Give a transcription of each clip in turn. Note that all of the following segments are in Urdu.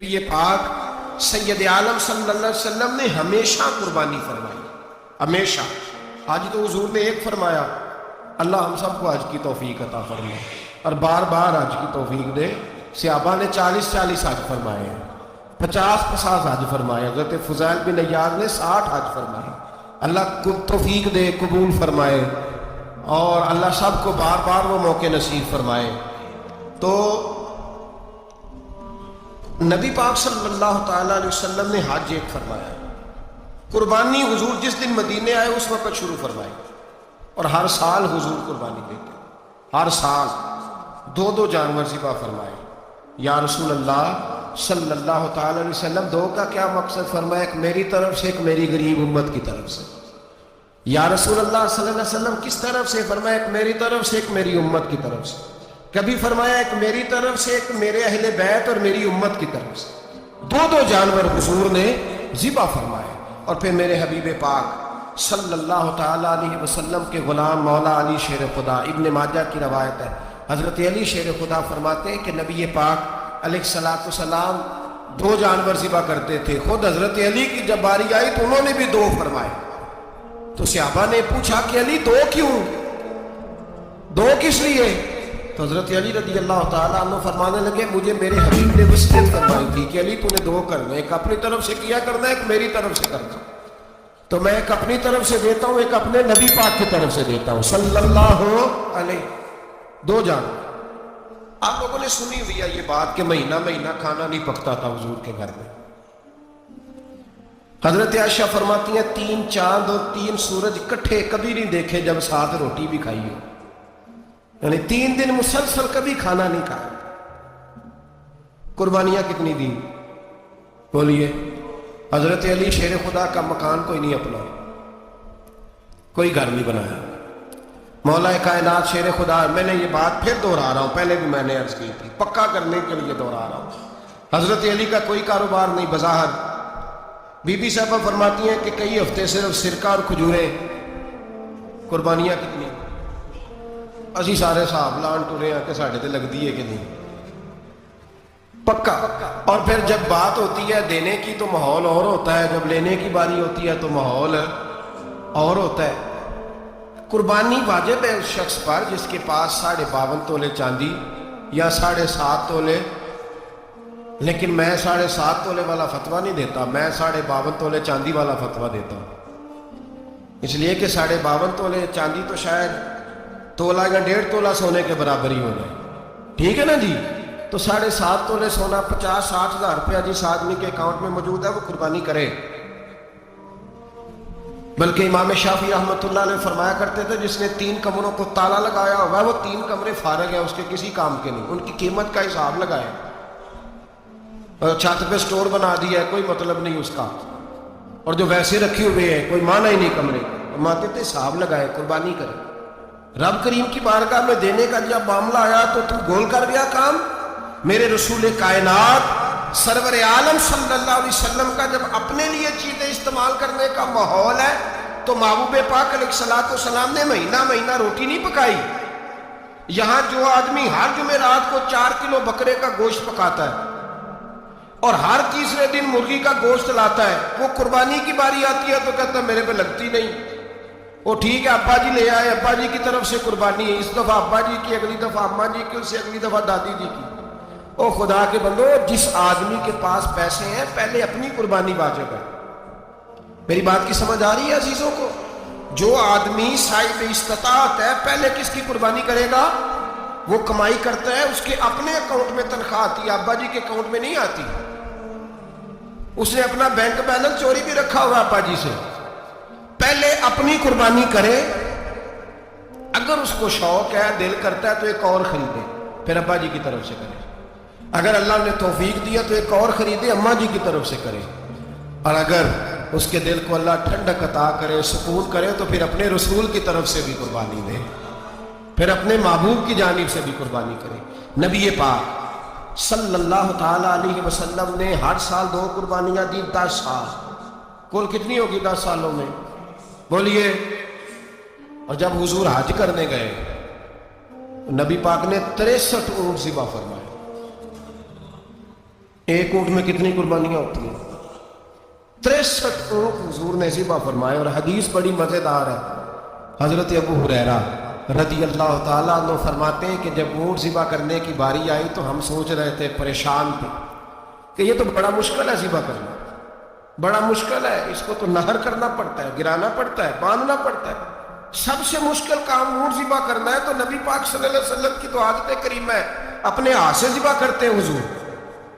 یہ پاک سید عالم صلی اللہ علیہ وسلم نے ہمیشہ قربانی فرمائی، ہمیشہ۔ آج تو حضور نے ایک فرمایا، اللہ ہم سب کو حج کی توفیق عطا فرمائے اور بار بار حج کی توفیق دے۔ صحابہ نے 40 حج فرمائے ہیں، 50 حج فرمائے، حضرت فضیل بن عیاض نے 60 حج فرمائے۔ اللہ کو توفیق دے، قبول فرمائے، اور اللہ سب کو بار بار وہ موقع نصیب فرمائے۔ تو نبی پاک صلی اللہ تعالیٰ علیہ وسلم نے حج ایک فرمایا، قربانی حضور جس دن مدینے آئے اس وقت شروع فرمائی، اور ہر سال حضور قربانی دیتے، ہر سال 2 جانور ذبح فرمائے۔ یا رسول اللہ صلی اللہ تعالیٰ علیہ وسلم، 2 کا کیا مقصد فرمایا؟ ایک میری طرف سے، ایک میری غریب امت کی طرف سے۔ یا رسول اللہ صلی اللہ علیہ وسلم کس طرف سے فرمایا؟ ایک میری طرف سے، ایک میری امت کی طرف سے۔ کبھی فرمایا ایک میری طرف سے، ایک میرے اہل بیت اور میری امت کی طرف سے۔ 2 جانور حضور نے ذبح فرمائے، اور پھر میرے حبیب پاک صلی اللہ تعالیٰ علیہ وسلم کے غلام مولا علی شیر خدا، ابن ماجہ کی روایت ہے، حضرت علی شیر خدا فرماتے ہیں کہ نبی پاک علیہ الصلوۃ والسلام 2 جانور ذبح کرتے تھے۔ خود حضرت علی کی جب باری آئی تو انہوں نے بھی 2 فرمائے۔ تو صحابہ نے پوچھا کہ علی 2 کیوں؟ 2 کس لیے؟ تو حضرت علی رضی اللہ تعالیٰ عنہ فرمانے لگے، مجھے میرے حبیب نے وصیت فرمائی تھی کہ علی تو نے 2 کرنا، ایک اپنی طرف سے کیا کرنا، ایک میری طرف سے کرنا۔ تو میں ایک اپنی طرف سے دیتا ہوں، ایک اپنے نبی پاک کی طرف سے دیتا ہوں صلی اللہ علیہ۔ 2 جانور۔ آپ لوگوں نے سنی ہوئی ہے یہ بات کہ مہینہ کھانا نہیں پکتا تھا حضور کے گھر میں۔ حضرت عائشہ فرماتی ہیں 3 چاند اور 3 سورج اکٹھے کبھی نہیں دیکھے جب ساتھ روٹی بھی کھائی ہو، یعنی 3 دن مسلسل کبھی کھانا نہیں کھایا۔ قربانیاں کتنی دی؟ بولیے۔ حضرت علی شیر خدا کا مکان کوئی نہیں اپنا، کوئی گھر نہیں بنایا۔ مولا کائنات شیر خدا، میں نے یہ بات پھر دہرا رہا ہوں، پہلے بھی میں نے عرض کی تھی، پکا کرنے کے لیے دہرا رہا ہوں۔ حضرت علی کا کوئی کاروبار نہیں بظاہر۔ بی بی صاحبہ فرماتی ہیں کہ کئی ہفتے صرف سرکہ اور کھجوریں۔ قربانیاں کتنی؟ اسی سارے صاحب لان ٹورے ہیں کہ ساڑھے تے لگ دیئے کہ نہیں، پکا۔ اور پھر جب بات ہوتی ہے دینے کی تو ماحول اور ہوتا ہے، جب لینے کی باری ہوتی ہے تو ماحول اور ہوتا ہے۔ قربانی واجب ہے اس شخص پر جس کے پاس 52.5 تولے چاندی یا 7.5 تولے، لیکن میں 7.5 تولے والا فتویٰ نہیں دیتا، میں 52.5 تولے چاندی والا فتویٰ دیتا ہوں، اس لیے کہ 52.5 تولے چاندی تو شاید تولہ یا 1.5 تولہ سونے کے برابر ہی ہو جائے، ٹھیک ہے نا جی؟ تو 7.5 تولے سونا 50-60 ہزار روپیہ جس آدمی کے اکاؤنٹ میں موجود ہے وہ قربانی کرے۔ بلکہ امام شافعی رحمۃ اللہ علیہ فرمایا کرتے تھے جس نے 3 کمروں کو تالا لگایا ہوا ہے وہ 3 کمرے فارغ ہیں، اس کے کسی کام کے نہیں، ان کی قیمت کا حساب لگائے، اور چھت پہ سٹور بنا دیا ہے، کوئی مطلب نہیں اس کا، اور جو ویسے رکھے ہوئے ہیں کوئی معنی ہی نہیں کمرے کا، ماتے تھے حساب لگائے، قربانی کرے۔ رب کریم کی بارگاہ میں دینے کا جب معاملہ آیا تو گول کر گیا کام۔ میرے رسول کائنات سرور عالم صلی اللہ علیہ وسلم کا جب اپنے لیے چیزیں استعمال کرنے کا ماحول ہے تو محبوب پاک علیہ الصلوۃ والسلام نے مہینہ روٹی نہیں پکائی۔ یہاں جو آدمی ہر جمعرات کو 4 کلو بکرے کا گوشت پکاتا ہے اور ہر تیسرے دن مرغی کا گوشت لاتا ہے، وہ قربانی کی باری آتی ہے تو کہتا ہے میرے پہ لگتی نہیں۔ وہ ٹھیک ہے ابا جی لے آئے، ابا جی کی طرف سے قربانی ہے، اس دفعہ ابا جی کی، اگلی دفعہ اماں جی کی، اس سے اگلی دفعہ دادی جی کی۔ او خدا کے بندو، جس آدمی کے پاس پیسے ہیں پہلے اپنی قربانی واجب ہے۔ میری بات کی سمجھ آ رہی ہے عزیزوں کو؟ جو آدمی صاحب استطاعت ہے پہلے کس کی قربانی کرے گا؟ وہ کمائی کرتا ہے، اس کے اپنے اکاؤنٹ میں تنخواہ آتی ہے، ابا جی کے اکاؤنٹ میں نہیں آتی۔ اس نے اپنا بینک بیلنس چوری بھی رکھا ہوا ابا جی سے۔ پہلے اپنی قربانی کرے، اگر اس کو شوق ہے، دل کرتا ہے تو ایک اور خریدے، پھر ابا جی کی طرف سے کرے۔ اگر اللہ نے توفیق دیا تو ایک اور خریدے، اماں جی کی طرف سے کرے، اور اگر اس کے دل کو اللہ ٹھنڈک عطا کرے، سکون کرے، تو پھر اپنے رسول کی طرف سے بھی قربانی دے، پھر اپنے محبوب کی جانب سے بھی قربانی کرے۔ نبی پاک صلی اللہ تعالیٰ علیہ وسلم نے ہر سال 2 قربانیاں دی، 10 سال، کل کتنی ہوگی 10 سالوں میں؟ بولیے۔ اور جب حضور حج کرنے گئے نبی پاک نے 63 اونٹ ذبح فرمائے، ایک اونٹ میں کتنی قربانیاں ہوتی ہیں؟ 63 اونٹ حضور نے ذبح فرمائے. اور حدیث بڑی مزیدار ہے. حضرت ابو ہریرہ رضی اللہ تعالیٰ عنہ فرماتے ہیں کہ جب اونٹ ذبح کرنے کی باری آئی تو ہم سوچ رہے تھے، پریشان تھے کہ یہ تو بڑا مشکل ہے ذبح کرنا، بڑا مشکل ہے، اس کو تو نہر کرنا پڑتا ہے، گرانا پڑتا ہے، باندھنا پڑتا ہے. سب سے مشکل کام اونٹ ذبح کرنا ہے. تو نبی پاک صلی اللہ علیہ وسلم کی تو عادت کریمہ ہے، اپنے ہاتھ سے ذبح کرتے ہیں حضور.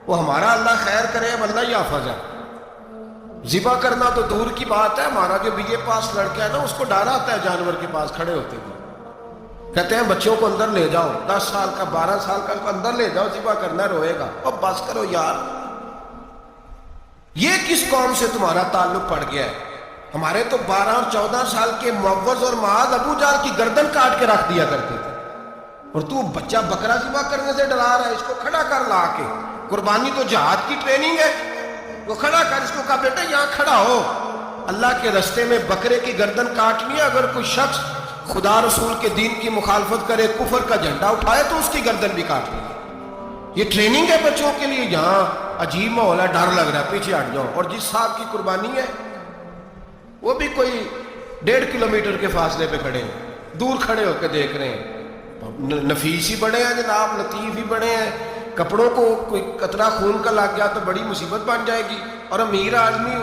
وہ ہمارا اللہ خیر کرے، اب اللہ ہی حافظ ہے. ذبح کرنا تو دور کی بات ہے. ہمارا جو بی اے پاس لڑکا ہے نا، اس کو ڈر آتا ہے جانور کے پاس کھڑے ہوتے ہوئے. کہتے ہیں بچوں کو اندر لے جاؤ، 10 سال کا 12 سال کا کو اندر لے جاؤ، ذبح کرنا روئے گا. اور بس کرو یار، یہ کس قوم سے تمہارا تعلق پڑ گیا ہے؟ ہمارے تو 12 اور 14 سال کے معوذ اور معاذ ابو جہل کی گردن کاٹ کے رکھ دیا کرتے تھے. اور تو بچہ بکرا ذبح کرنے سے ڈرا رہا ہے. اس کو کھڑا کر لا کے. قربانی تو جہاد کی ٹریننگ ہے. وہ کھڑا کر، اس کو کہا بیٹا یہاں کھڑا ہو، اللہ کے رستے میں بکرے کی گردن کاٹنی ہے. اگر کوئی شخص خدا رسول کے دین کی مخالفت کرے، کفر کا جھنڈا اٹھائے، تو اس کی گردن بھی کاٹنی ہے. یہ ٹریننگ ہے بچوں کے لیے. یہاں عجیب ماحول ہے، ڈر لگ رہا ہے، پیچھے ہٹ جاؤ. اور جس صاحب کی قربانی ہے وہ بھی کوئی 1.5 کلومیٹر کے فاصلے پہ کھڑے ہیں، دور کھڑے ہو کے دیکھ رہے ہیں. نفیس ہی بڑے ہیں جناب، لطیف ہی بڑے ہیں. کپڑوں کو کوئی قطرہ خون کا لگ گیا تو بڑی مصیبت بن جائے گی. اور امیر آدمی،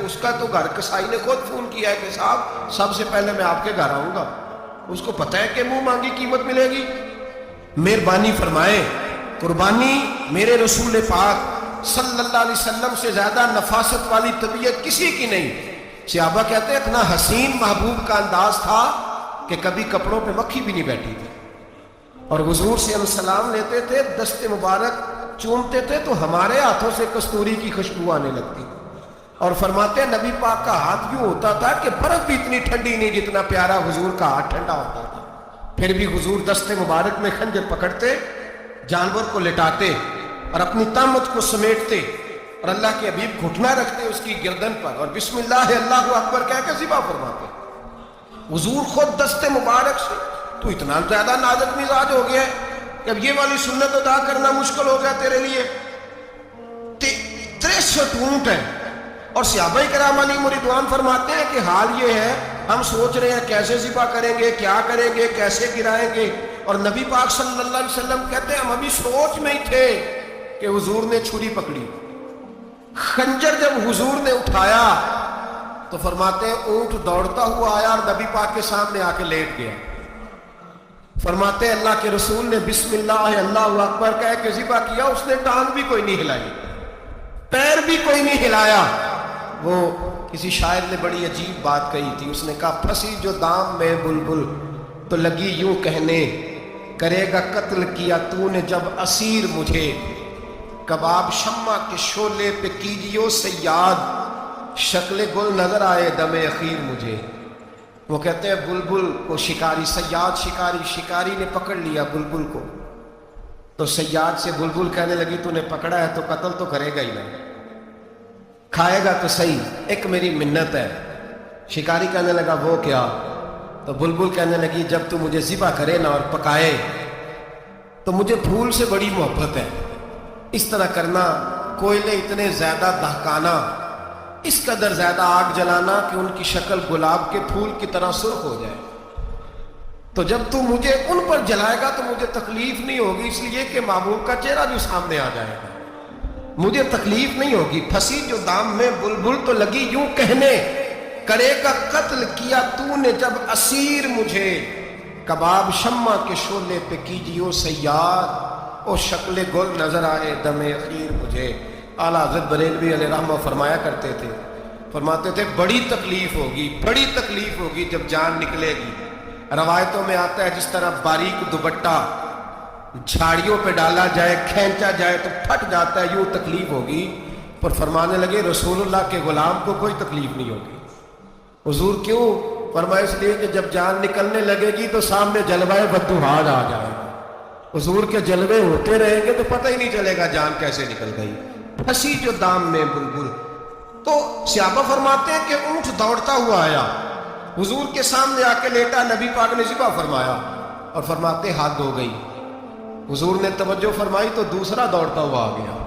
اس کا تو گھر کسائی نے خود فون کیا ہے کہ صاحب سب سے پہلے میں آپ کے گھر آؤں گا. اس کو پتہ ہے کہ منہ مانگی قیمت ملے گی. مہربانی فرمائے، قربانی میرے رسول پاک صلی اللہ علیہ وسلم سے زیادہ نفاست والی طبیعت کسی کی نہیں. صحابہ کہتے ہیں اتنا حسین محبوب کا انداز تھا کہ کبھی کپڑوں پہ مکھی بھی نہیں بیٹھی تھی. اور حضور سے ہم سلام لیتے تھے، دست مبارک چومتے تھے تو ہمارے ہاتھوں سے کستوری کی خوشبو آنے لگتی. اور فرماتے ہیں نبی پاک کا ہاتھ یوں ہوتا تھا کہ برف بھی اتنی ٹھنڈی نہیں جتنا پیارا حضور کا ہاتھ ٹھنڈا ہوتا تھا. پھر بھی حضور دست مبارک میں خنجر پکڑتے، جانور کو لٹاتے اور اپنی طامت کو سمیٹتے، اور اللہ کے حبیب گھٹنا رکھتے اس کی گردن پر، اور بسم اللہ اللہ اکبر کہہ کے ذبح فرماتے. حضور خود دست مبارک سے. تو اتنا زیادہ نازک مزاج ہو گیا ہے کہ اب یہ والی سنت ادا کرنا مشکل ہو گیا تیرے لیے. 63 اونٹ ہیں. اور صحابہ کرام علیہم رضوان فرماتے ہیں کہ حال یہ ہے، ہم سوچ رہے ہیں کیسے ذبح کریں گے، کیا کریں گے، کیسے گرائیں گے. اور نبی پاک صلی اللہ علیہ وسلم کہتے ہیں ہم ابھی سوچ میں ہی تھے کہ حضور نے چھری پکڑی. خنجر جب حضور نے اٹھایا تو فرماتے ہیں اونٹ دوڑتا ہوا آیا اور نبی پاک کے سامنے آ کے لیٹ گیا. فرماتے ہیں اللہ کے رسول نے بسم اللہ اللہ اکبر کہہ کے ذبح کیا. اس نے ٹانگ بھی کوئی نہیں ہلائی، پیر بھی کوئی نہیں ہلایا. وہ کسی شاعر نے بڑی عجیب بات کہی تھی. اس نے کہا پھنسی جو دام میں بلبل تو لگی یوں کہنے، کرے گا قتل کیا تو نے جب اسیر مجھے، کباب شمع کے شعلے پہ کیجیو صیاد، شکل گل نظر آئے دم اخیر مجھے. وہ کہتے ہیں بلبل کو شکاری، صیاد شکاری نے پکڑ لیا بلبل کو. تو صیاد سے بلبل کہنے لگی تو نے پکڑا ہے تو قتل تو کرے گا ہی نا، کھائے گا تو صحیح، ایک میری منت ہے. شکاری کہنے لگا وہ کیا؟ تو بلبل کہنے لگی جب تو مجھے ذبح کرے نا اور پکائے تو مجھے پھول سے بڑی محبت ہے. اس طرح کرنا، کوئلے اتنے زیادہ دہکانا، اس قدر زیادہ آگ جلانا کہ ان کی شکل گلاب کے پھول کی طرح سرخ ہو جائے. تو جب تو مجھے ان پر جلائے گا تو مجھے تکلیف نہیں ہوگی، اس لیے کہ محبوب کا چہرہ بھی سامنے آ جائے گا، مجھے تکلیف نہیں ہوگی. پھنسی جو دام میں بلبل تو لگی یوں کہنے، کرے گا قتل کیا تو نے جب اسیر مجھے، کباب شمع کے شعلے پہ کیجیو صیاد، او شکل گل نظر آئے دم اخیر مجھے. اعلیٰ حضرت بریلوی علیہ رحمہ فرمایا کرتے تھے، فرماتے تھے بڑی تکلیف ہوگی جب جان نکلے گی. روایتوں میں آتا ہے جس طرح باریک دوپٹہ جھاڑیوں پہ ڈالا جائے، کھینچا جائے تو پھٹ جاتا ہے، یوں تکلیف ہوگی. پر فرمانے لگے رسول اللہ کے غلام کو کوئی تکلیف نہیں ہوگی. حضور کیوں؟ فرمایا اس لیے کہ جب جان نکلنے لگے گی تو سامنے جلوہ بدوحال آ جائے گا. حضور کے جلوے ہوتے رہیں گے تو پتہ ہی نہیں چلے گا جان کیسے نکل گئی. پھنسی جو دام میں بلبل. تو صحابہ فرماتے ہیں کہ اونٹ دوڑتا ہوا آیا، حضور کے سامنے آ کے لیٹا، نبی پاک نے ذبح فرمایا اور فرماتے حد ہو گئی. حضور نے توجہ فرمائی تو دوسرا دوڑتا ہوا آ گیا.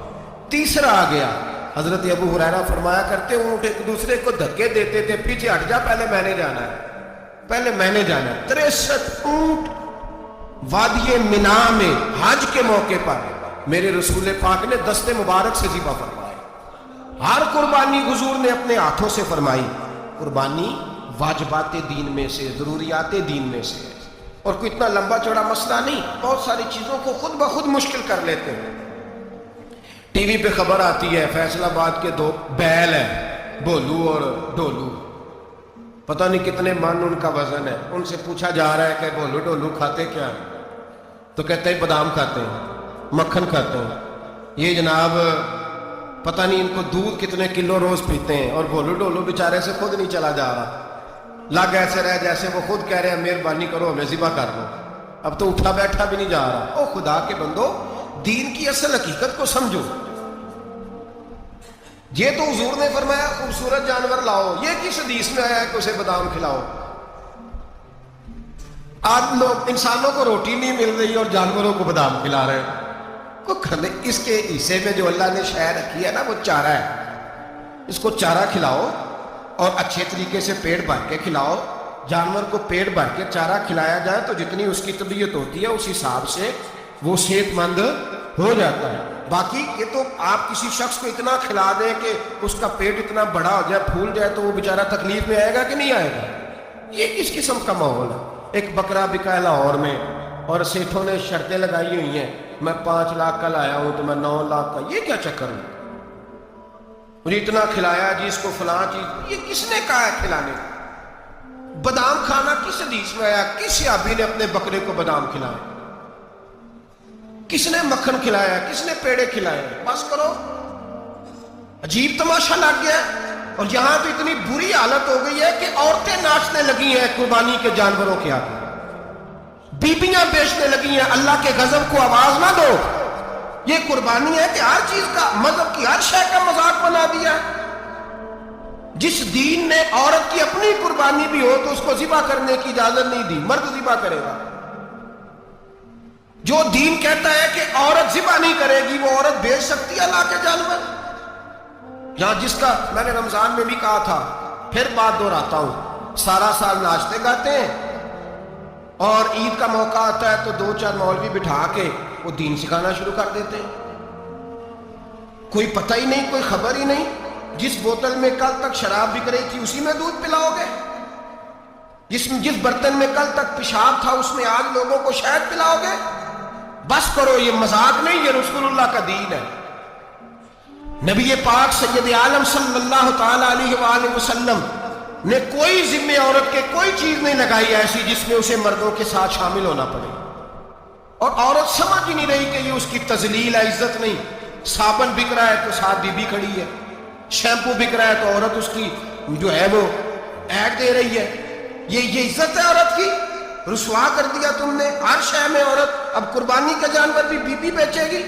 تیسرا آ گیا. حضرت ابو ہریرہ فرمایا کرتے اونٹ ایک دوسرے کو دھکے دیتے تھے, پیچھے ہٹ جا, پہلے میں نے جانا ہے, پہلے میں نے جانا ہے. 63 اونٹ وادی منا میں حج کے موقع پر میرے رسول پاک نے دست مبارک سے ذبح فرمائے. ہر قربانی حضور نے اپنے ہاتھوں سے فرمائی. قربانی واجبات دین میں سے, ضروریات دین میں سے, اور کوئی اتنا لمبا چوڑا مسئلہ نہیں. بہت ساری چیزوں کو خود بخود مشکل کر لیتے ہیں. ٹی وی پہ خبر آتی ہے فیصل آباد کے 2 بیل ہیں, بھولو اور ڈولو, پتہ نہیں کتنے من ان کا وزن ہے. ان سے پوچھا جا رہا ہے کہ بھولو ڈولو کھاتے کیا ہیں؟ تو کہتے ہیں بادام کھاتے ہیں, مکھن کھاتے ہیں. یہ جناب پتہ نہیں ان کو دودھ کتنے کلو روز پیتے ہیں, اور بھولو ڈولو بیچارے سے خود نہیں چلا جا رہا. لگ ایسے رہ جیسے وہ خود کہہ رہے ہیں مہربانی کرو ہمیں ذبح کر دو. اب تو اٹھا بیٹھا بھی نہیں جا رہا. او خدا کے بندو, دین کی اصل حقیقت کو سمجھو. یہ تو حضور نے فرمایا خوبصورت جانور لاؤ, یہ کس حدیث میں آیا ہے کہ اسے بادام کھلاؤ؟ آج لوگ انسانوں کو روٹی نہیں مل رہی اور جانوروں کو بادام کھلا رہے ہیں. اس کے حصے میں جو اللہ نے شے رکھی ہے نا وہ چارہ ہے. اس کو چارہ کھلاؤ اور اچھے طریقے سے پیٹ بھر کے کھلاؤ. جانور کو پیٹ بھر کے چارہ کھلایا جائے تو جتنی اس کی طبیعت ہوتی ہے اس حساب سے وہ صحت مند ہو جاتا ہے. باقی یہ تو آپ کسی شخص کو اتنا کھلا دیں کہ اس کا پیٹ اتنا بڑا ہو جائے, پھول جائے, تو وہ بیچارہ تکلیف میں آئے گا کہ نہیں آئے گا؟ یہ کس قسم کا ماحول ہے؟ ایک بکرا بکا ہے لاہور میں, اور سیٹھوں نے شرطیں لگائی ہوئی ہیں, میں 5 لاکھ کا لایا ہوں تو میں 9 لاکھ کا. یہ کیا چکر ہے؟ مجھے اتنا کھلایا جی اس کو فلاں چیز. یہ کس نے کہا ہے کھلانے؟ بادام کھانا کس حدیث میں آیا؟ کس صحابی نے اپنے بکرے کو بادام کھلایا؟ کس نے مکھن کھلایا؟ کس نے پیڑے کھلائے؟ بس کرو. عجیب تماشا لگ گیا. اور یہاں تو اتنی بری حالت ہو گئی ہے کہ عورتیں ناچنے لگی ہیں قربانی کے جانوروں کے آگے, بیبیاں بیچنے لگی ہیں. اللہ کے غضب کو آواز نہ دو. یہ قربانی ہے کہ ہر چیز کا, مذہب کی ہر شے کا مذاق بنا دیا. جس دین نے عورت کی اپنی قربانی بھی ہو تو اس کو ذبح کرنے کی اجازت نہیں دی, مرد ذبح کرے گا. جو دین کہتا ہے کہ عورت ذبح نہیں کرے گی, وہ عورت بیچ سکتی ہے اللہ کے جانور. یہاں جس کا میں نے رمضان میں بھی کہا تھا, پھر بات دہراتا ہوں, سارا سال ناچتے گاتے ہیں, اور عید کا موقع آتا ہے تو 2-4 مولوی بٹھا کے وہ دین سکھانا شروع کر دیتے ہیں. کوئی پتہ ہی نہیں, کوئی خبر ہی نہیں. جس بوتل میں کل تک شراب بک رہی تھی اسی میں دودھ پلاؤ گے. جس برتن میں کل تک پیشاب تھا اس میں آج لوگوں کو شہد پلاؤ گے. بس کرو, یہ مذاق نہیں, یہ رسول اللہ کا دین ہے. نبی پاک سید عالم صلی اللہ تعالی علیہ وآلہ وسلم نے کوئی ذمہ عورت کے کوئی چیز نہیں لگائی ایسی جس میں اسے مردوں کے ساتھ شامل ہونا پڑے. اور عورت سمجھ ہی نہیں رہی کہ یہ اس کی تذلیل ہے, عزت نہیں. صابن بک رہا ہے تو ساتھ بی بی کھڑی ہے, شیمپو بک رہا ہے تو عورت اس کی جو ہے وہ ایڈ دے رہی ہے. یہ عزت ہے عورت کی؟ رسوا کر دیا تم نے ہر شے میں عورت. اب قربانی کا جانور بھی بی بی بیچے گی.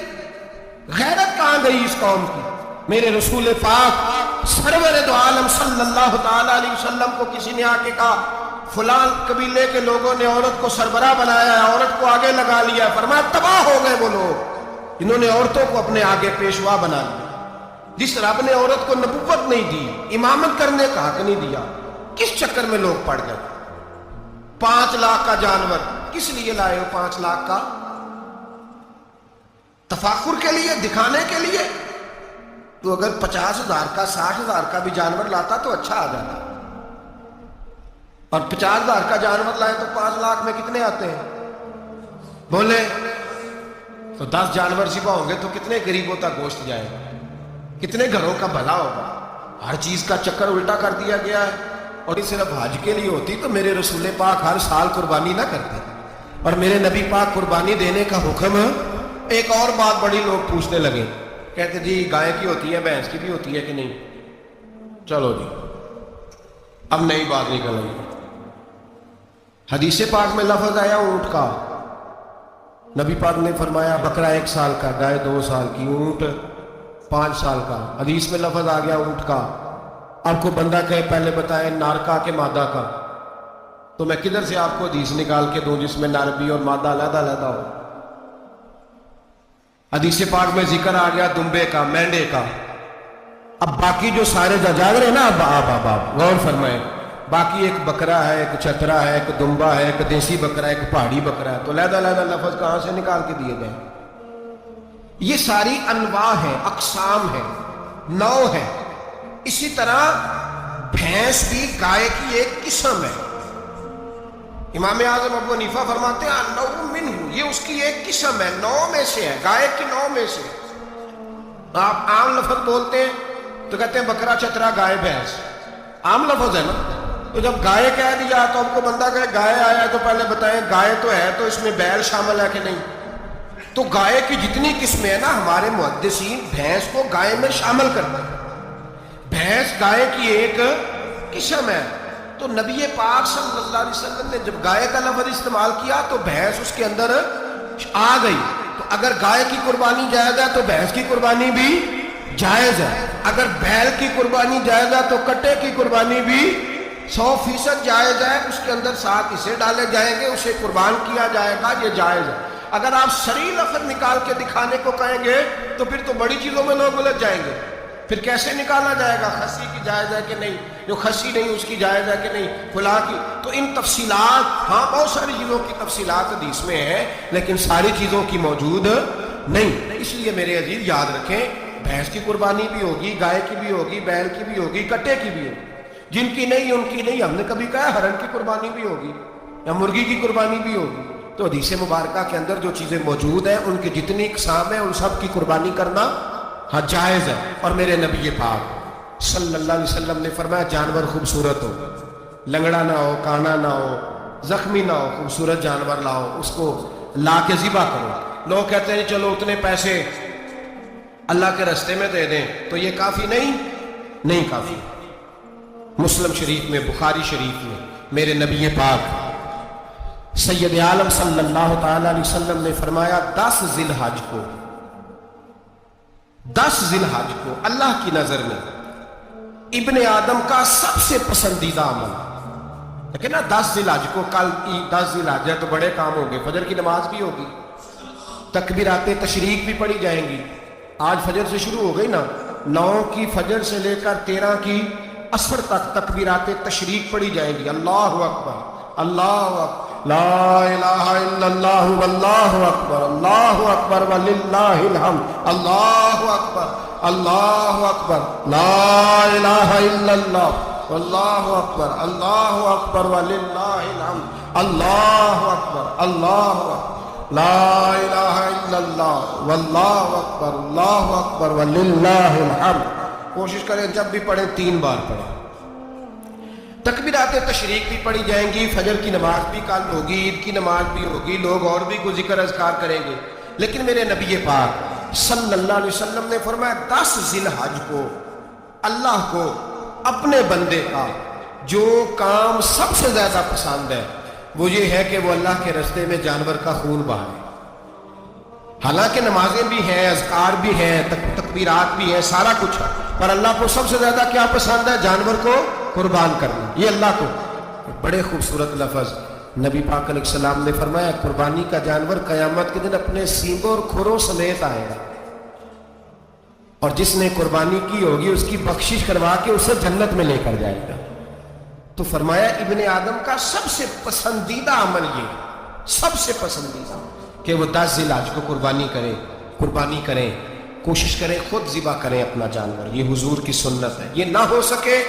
غیرت کہاں گئی اس قوم کی؟ میرے رسول پاک سرور دو عالم صلی اللہ تعالی علیہ وسلم کو کسی نے آ کے کہا فلاں قبیلے کے لوگوں نے عورت کو سربراہ بنایا ہے, عورت کو آگے لگا لیا ہے. فرمایا تباہ ہو گئے وہ لوگ, انہوں نے عورتوں کو اپنے آگے پیشوا بنا لیا. جس رب نے عورت کو نبوت نہیں دی, امامت کرنے کا حق نہیں دیا, کس چکر میں لوگ پڑ گئے. 5 لاکھ کا جانور کس لیے لائے ہو؟ 5 لاکھ کا تفاخر کے لیے, دکھانے کے لیے. تو اگر 50,000 کا 60,000 کا بھی جانور لاتا تو اچھا آ جاتا. اور 50,000 کا جانور لائے تو 5 لاکھ میں کتنے آتے ہیں بولے؟ تو 10 جانور ذبح ہوں گے تو کتنے غریبوں تک گوشت جائے گا, کتنے گھروں کا بھلا ہوگا. ہر چیز کا چکر الٹا کر دیا گیا ہے. اور یہ صرف حج کے لیے ہوتی تو میرے رسول پاک ہر سال قربانی نہ کرتے, اور میرے نبی پاک قربانی دینے کا حکم. ایک اور بات بڑی لوگ پوچھنے لگے, کہتے جی گائے کی ہوتی ہے, بھینس کی بھی ہوتی ہے کہ نہیں؟ چلو جی اب نئی بات نکل رہی ہے. حدیث پاک میں لفظ آیا اونٹ کا, نبی پاک نے فرمایا بکرا 1 سال کا, گائے 2 سال کی, اونٹ 5 سال کا. حدیث میں لفظ آ گیا اونٹ کا. آپ کو بندہ کہے پہلے بتائیں نر کا کہ مادہ کا, تو میں کدھر سے آپ کو حدیث نکال کے دوں جس میں نر بھی اور مادہ علیحدہ علیحدہ ہو؟ حدیث پاک میں ذکر آ گیا دمبے کا، مینڈے کا. اب باقی جو سارے جاگ رہے ہیں نا، آپ غور فرمائیں، باقی ایک بکرا ہے، ایک چترا ہے، ایک دمبا ہے، ایک دیسی بکرا ہے، ایک پہاڑی بکرا ہے، تو علیحدہ لفظ کہاں سے نکال کے دیے گئے؟ یہ ساری انواع ہیں، اقسام ہیں، نوع ہے. اسی طرح بھینس بھی گائے کی ایک قسم ہے. امام اعظم ابو حنیفہ فرماتے ہیں النوع منہ، یہ اس کی ایک قسم ہے، نوع میں سے ہے، گائے کی نوع میں سے. آپ عام لفظ بولتے ہیں تو کہتے ہیں بکرا چترا گائے بھینس، عام لفظ ہے نا. تو جب گائے کہہ دیا تو ہم کو بندہ کہے گائے آیا ہے تو پہلے بتائیں گائے تو ہے تو اس میں بیل شامل ہے کہ نہیں؟ تو گائے کی جتنی قسمیں ہیں نا، ہمارے محدثین بھینس کو گائے میں شامل کرتے ہیں. بھینس گائے کی ایک قسم ہے. تو نبی پاک صلی اللہ علیہ وسلم نے جب گائے کا لفظ استعمال کیا تو بھینس اس کے اندر آ گئی. تو اگر گائے کی قربانی جائز ہے تو بھینس کی قربانی بھی جائز ہے. اگر بیل کی قربانی جائز ہے تو کٹے کی قربانی بھی 100% جائز ہے. اس کے اندر 7 حصے ڈالے جائیں گے، اسے قربان کیا جائے گا، یہ جائز ہے. اگر آپ صریح لفظ نکال کے دکھانے کو کہیں گے تو پھر تو بڑی چیزوں میں لوگ الجھ جائیں گے. پھر کیسے نکالا جائے گا خسی کی جائز ہے کہ نہیں، جو خسی نہیں اس کی جائز ہے کہ نہیں، فلاں کی. تو ان تفصیلات، ہاں بہت ساری چیزوں کی تفصیلات حدیث میں ہیں لیکن ساری چیزوں کی موجود نہیں. اس لیے میرے عزیز یاد رکھیں، بھینس کی قربانی بھی ہوگی، گائے کی بھی ہوگی، بیل کی بھی ہوگی، کٹے کی بھی ہوگی. جن کی نہیں ان کی نہیں. ہم نے کبھی کہا ہرن کی قربانی بھی ہوگی یا مرغی کی قربانی بھی ہوگی. تو حدیث مبارکہ کے اندر جو چیزیں موجود ہیں ان کی جتنی اقسام ہیں ان سب کی قربانی کرنا ہاں جائز ہے. اور میرے نبی پاک صلی اللہ علیہ وسلم نے فرمایا جانور خوبصورت ہو، لنگڑا نہ ہو، کانا نہ ہو، زخمی نہ ہو، خوبصورت جانور لاؤ، اس کو لا کے ذبح کرو. لوگ کہتے ہیں چلو اتنے پیسے اللہ کے راستے میں دے دیں، تو یہ کافی نہیں کافی. مسلم شریف میں، بخاری شریف میں میرے نبی پاک سید عالم صلی اللہ تعالی علیہ وسلم نے فرمایا 10 ذی الحج کو اللہ کی نظر میں ابن آدم کا سب سے پسندیدہ عمل. لیکن نا 10 ذی الحج کو، کل 10 ذی الحج ہے تو بڑے کام ہوں گے، فجر کی نماز بھی ہوگی، تکبیرات تشریق بھی پڑھی جائیں گی. آج فجر سے شروع ہو گئی نا، 9 کی فجر سے لے کر 13 کی عصر تک تکبیرات تشریق پڑھی جائیں گی. اللہ اکبر، اللہ اکبر، لا الہ الا اللہ واللہ اکبر، اللہ اکبر وللہ الحمد، اللہ اکبر، اللہ اکبر، لا الہ الا اللہ واللہ اکبر، اللہ اکبر وللہ الحمد، اللہ اکبر، اللہ اکبر، لا الہ الا اللہ واللہ اکبر، اللہ اکبر وللہ الحمد. کوشش کریں جب بھی پڑھیں 3 بار پڑھیں. تکبیرات تشریق بھی پڑھی جائیں گی، فجر کی نماز بھی کل ہوگی، عید کی نماز بھی ہوگی، لوگ اور بھی کوئی ذکر اذکار کریں گے. لیکن میرے نبی پاک صلی اللہ علیہ وسلم نے فرمایا 10 ذی الحج کو اللہ کو اپنے بندے کا جو کام سب سے زیادہ پسند ہے وہ یہ ہے کہ وہ اللہ کے راستے میں جانور کا خون بہائے. حالانکہ نمازیں بھی ہیں، اذکار بھی ہیں، تکبیرات بھی ہیں، سارا کچھ ہے، پر اللہ کو سب سے زیادہ کیا پسند ہے؟ جانور کو قربان کرنا. یہ اللہ کو بڑے خوبصورت لفظ نبی پاک علیہ السلام نے فرمایا قربانی کا جانور قیامت کے دن اپنے سینگوں اور کھروں سمیت آئے گا، اور جس نے قربانی کی ہوگی اس کی بخشش کروا کے اسے جنت میں لے کر جائے گا. تو فرمایا ابن آدم کا سب سے پسندیدہ عمل یہ، سب سے پسندیدہ کہ وہ 10 ذی الحج کو قربانی کریں، کوشش کریں خود ذبح کریں اپنا جانور. یہ حضور کی سنت ہے. یہ نہ ہو سکے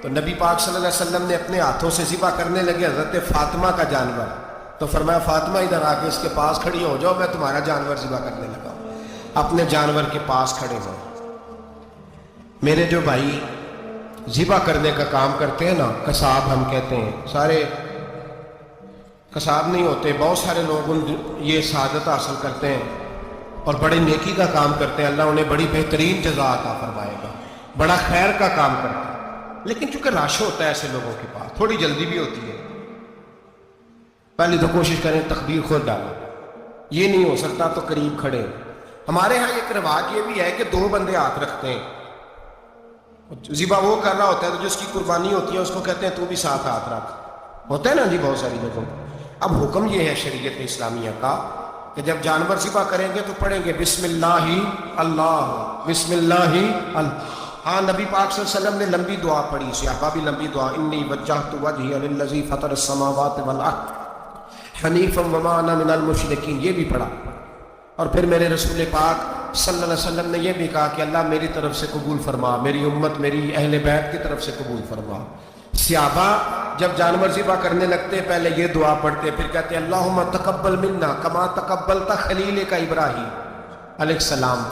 تو نبی پاک صلی اللہ علیہ وسلم نے اپنے ہاتھوں سے ذبح کرنے لگے حضرت فاطمہ کا جانور. تو فرمایا فاطمہ ادھر آ کے اس کے پاس کھڑی ہو جاؤ، میں تمہارا جانور ذبح کرنے لگا. اپنے جانور کے پاس کھڑے ہو. میرے جو بھائی ذبح کرنے کا کام کرتے ہیں نا، قصاب ہم کہتے ہیں، سارے قصاب نہیں ہوتے، بہت سارے لوگ یہ سعادت حاصل کرتے ہیں اور بڑے نیکی کا کام کرتے ہیں، اللہ انہیں بڑی بہترین جزا عطا فرمائے گا، بڑا خیر کا کام کرتے ہیں. لیکن چونکہ رش ہوتا ہے ایسے لوگوں کے پاس، تھوڑی جلدی بھی ہوتی ہے، پہلے تو کوشش کریں تکبیر خود ڈالیں، یہ نہیں ہو سکتا تو قریب کھڑے. ہمارے ہاں ایک رواج یہ بھی ہے کہ 2 بندے ہاتھ رکھتے ہیں، ذبح وہ کر رہا ہوتا ہے تو جس کی قربانی ہوتی ہے اس کو کہتے ہیں تو بھی ساتھ ہاتھ رکھ. ہوتا ہے نا جی بہت ساری جگہوں. اب حکم یہ ہے شریعت اسلامیہ کا، کہ جب جانور ذبح کریں گے تو پڑھیں گے بسم اللہ اللہ، بسم اللہ اللہ۔ ہاں نبی پاک صلی اللہ علیہ وسلم نے لمبی دعا پڑھی، صحابہ بھی لمبی دعا، انی وجہت وجہی للذی فطر السماوات والارض حنیفا وما انا من المشرکین، یہ بھی پڑھا۔ اور پھر میرے رسول پاک صلی اللہ علیہ وسلم نے یہ بھی کہا کہ اللہ میری طرف سے قبول فرما، میری امت میری اہل بیت کی طرف سے قبول فرما۔ صحابہ جب جانور ذبح کرنے لگتے پہلے یہ دعا پڑھتے، پھر کہتے اللہم تقبل منا کما تقبلت خلیل کا ابراہیم علیہ السلام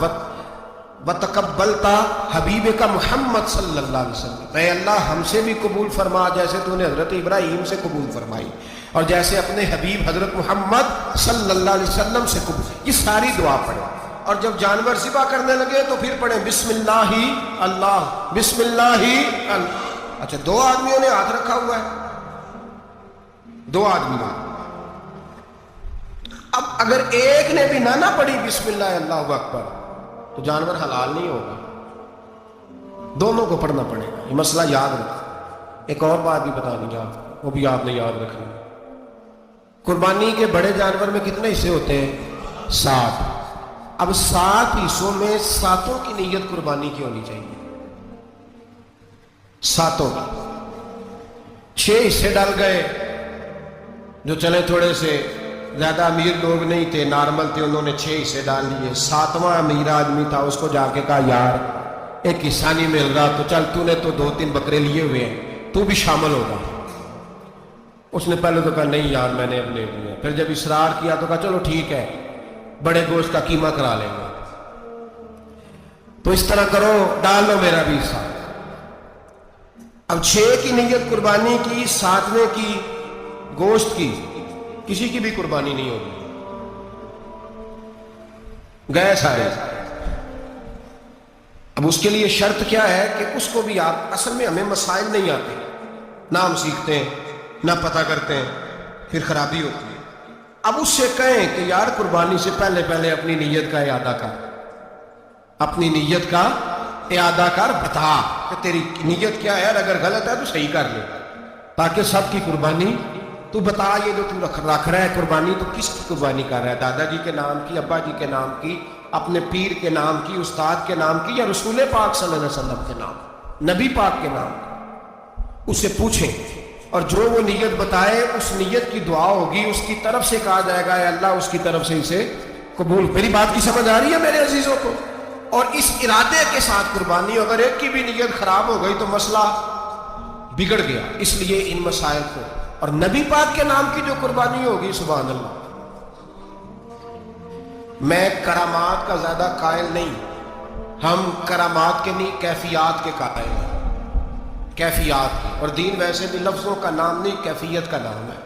وتقبلت حبیب کا محمد صلی اللہ علیہ وسلم، اے اللہ ہم سے بھی قبول فرما جیسے تو نے حضرت ابراہیم سے قبول فرمائی اور جیسے اپنے حبیب حضرت محمد صلی اللہ علیہ وسلم سے قبول۔ یہ ساری دعا پڑھیں، اور جب جانور ذبح کرنے لگے تو پھر پڑھیں بسم اللہ اللہ، بسم اللہ اللہ۔ اچھا دو آدمیوں نے ہاتھ رکھا ہوا ہے، دو آدمیوں، اب اگر ایک نے بھی نہ پڑھی بسم اللہ اللہ اکبر تو جانور حلال نہیں ہوگا، دونوں کو پڑھنا پڑے گا۔ یہ مسئلہ یاد رکھ۔ ایک اور بات بھی بتانی یاد، وہ بھی آپ نے یاد رکھنی۔ قربانی کے بڑے جانور میں کتنے حصے ہوتے ہیں؟ 7۔ اب 7 حصوں میں 7 کی نیت قربانی کی ہونی چاہیے، 7 کی۔ 6 حصے ڈال گئے، جو چلے تھوڑے سے زیادہ امیر لوگ نہیں تھے، نارمل تھے، انہوں نے 6 حصے ڈال لیے۔ 7واں امیر آدمی تھا، اس کو جا کے کہا یار ایک حصہ نہیں مل رہا تو چل تو نے تو 2-3 بکرے لیے ہوئے ہیں، تو بھی شامل ہوگا۔ اس نے پہلے تو کہا نہیں یار میں نے اب لے لیا، پھر جب اصرار کیا تو کہا چلو ٹھیک ہے بڑے گوشت کا قیمہ کرا لیں گے۔ تو اس طرح کرو، ڈال لو میرا بھی حصہ۔ اب 6 کی نیت قربانی کی، 7ویں کی گوشت کی، کسی کی بھی قربانی نہیں ہوگی، گئے سارے۔ اب اس کے لیے شرط کیا ہے کہ اس کو بھی آپ، اصل میں ہمیں مسائل نہیں آتے، نہ ہم سیکھتے ہیں نہ پتہ کرتے ہیں، پھر خرابی ہوتی ہے۔ اب اس سے کہیں کہ یار قربانی سے پہلے پہلے اپنی نیت کا اعادہ کر، اپنی نیت کا اعادہ کر، بتا کہ تیری نیت کیا ہے، اور اگر غلط ہے تو صحیح کر لے، تاکہ سب کی قربانی تو بتا۔ یہ جو تو رکھ رہا ہے قربانی، تو کس کی قربانی کر رہا ہے؟ دادا جی کے نام کی، ابا جی کے نام کی، اپنے پیر کے نام کی، استاد کے نام کی، یا رسول پاک صلی اللہ علیہ وسلم کے نام، نبی پاک کے نام کی؟ اس سے پوچھیں، اور جو وہ نیت بتائے اس نیت کی دعا ہوگی، اس کی طرف سے کہا جائے گا اے اللہ اس کی طرف سے اسے قبول۔ میری بات کی سمجھ آ رہی ہے میرے عزیزوں کو؟ اور اس ارادے کے ساتھ قربانی، اگر ایک کی بھی نیت خراب ہو گئی تو مسئلہ بگڑ گیا۔ اس لیے ان مسائل کو، اور نبی پاک کے نام کی جو قربانی ہوگی، سبحان اللہ۔ میں کرامات کا زیادہ قائل نہیں، ہم کرامات کے نہیں کیفیات کے قائل ہیں، کیفیات کی۔ اور دین ویسے بھی لفظوں کا نام نہیں، کیفیت کا نام ہے۔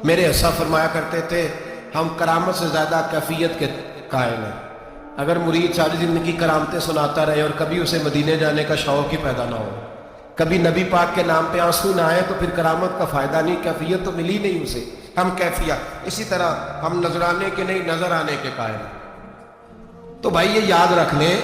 میرے حصہ فرمایا کرتے تھے ہم کرامت سے زیادہ کیفیت کے قائل ہیں۔ اگر مرید ساری زندگی کرامتیں سناتا رہے اور کبھی اسے مدینے جانے کا شوق ہی پیدا نہ ہو، کبھی نبی پاک کے نام پہ آنسو نہ آئے، تو پھر کرامت کا فائدہ نہیں، کیفیت تو ملی نہیں اسے۔ ہم کیفیت، اسی طرح ہم نظرانے کے نہیں نظر آنے کے قائل ہیں۔ تو بھائی یہ یاد رکھ لیں،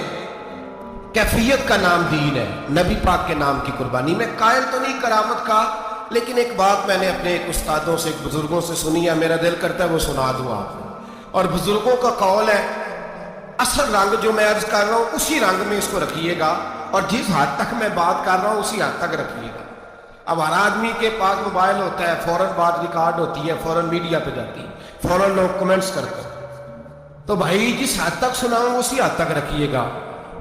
کیفیت کا نام دین ہے، نبی پاک کے نام کی قربانی۔ میں قائل تو نہیں کرامت کا، لیکن ایک بات میں نے اپنے ایک استادوں سے، ایک بزرگوں سے سنی ہے، میرا دل کرتا ہے وہ سنا دوں آپ کو۔ اور بزرگوں کا قول ہے اصل رنگ جو میں عرض کر رہا ہوں اسی رنگ میں اس کو رکھیے گا، اور جس حد تک میں بات کر رہا ہوں اسی حد تک رکھیے گا۔ اب ہر آدمی کے پاس موبائل ہوتا ہے، فوراً بات ریکارڈ ہوتی ہے، فوراً میڈیا پہ جاتی ہے، فوراً لوگ کمنٹس کرتے ہیں۔ تو بھائی جس حد تک سناؤں اسی حد تک رکھیے گا۔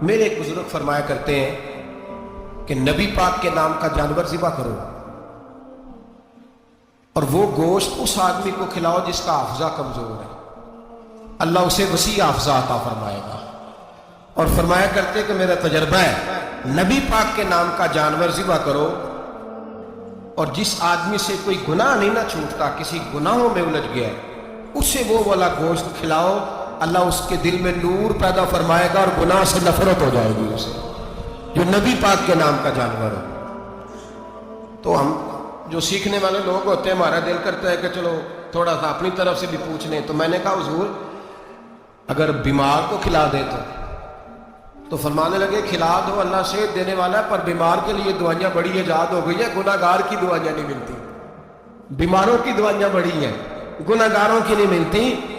میرے ایک بزرگ فرمایا کرتے ہیں کہ نبی پاک کے نام کا جانور ذبح کرو، اور وہ گوشت اس آدمی کو کھلاؤ جس کا حافظہ کمزور ہے، اللہ اسے وسیع حافظہ عطا فرمائے گا۔ اور فرمایا کرتے کہ میرا تجربہ ہے، نبی پاک کے نام کا جانور ذبح کرو، اور جس آدمی سے کوئی گناہ نہیں نہ چھوٹتا، کسی گناہوں میں الجھ گیا ہے، اسے وہ والا گوشت کھلاؤ، اللہ اس کے دل میں نور پیدا فرمائے گا اور گناہ سے نفرت ہو جائے گی اسے، جو نبی پاک کے نام کا جانور ہو۔ تو ہم جو سیکھنے والے لوگ ہوتے ہیں، ہمارا دل کرتا ہے کہ چلو تھوڑا سا اپنی طرف سے بھی پوچھ لیں۔ تو میں نے کہا حضور اگر بیمار کو کھلا دے تو فرمانے لگے کھلا دو، اللہ صحت دینے والا ہے، پر بیمار کے لیے دوائیاں بڑی ایجاد ہو گئی ہے، گناہ گار کی دوائیاں نہیں ملتی۔ بیماروں کی دوائیاں بڑی ہیں، گناہ گاروں کی نہیں ملتی۔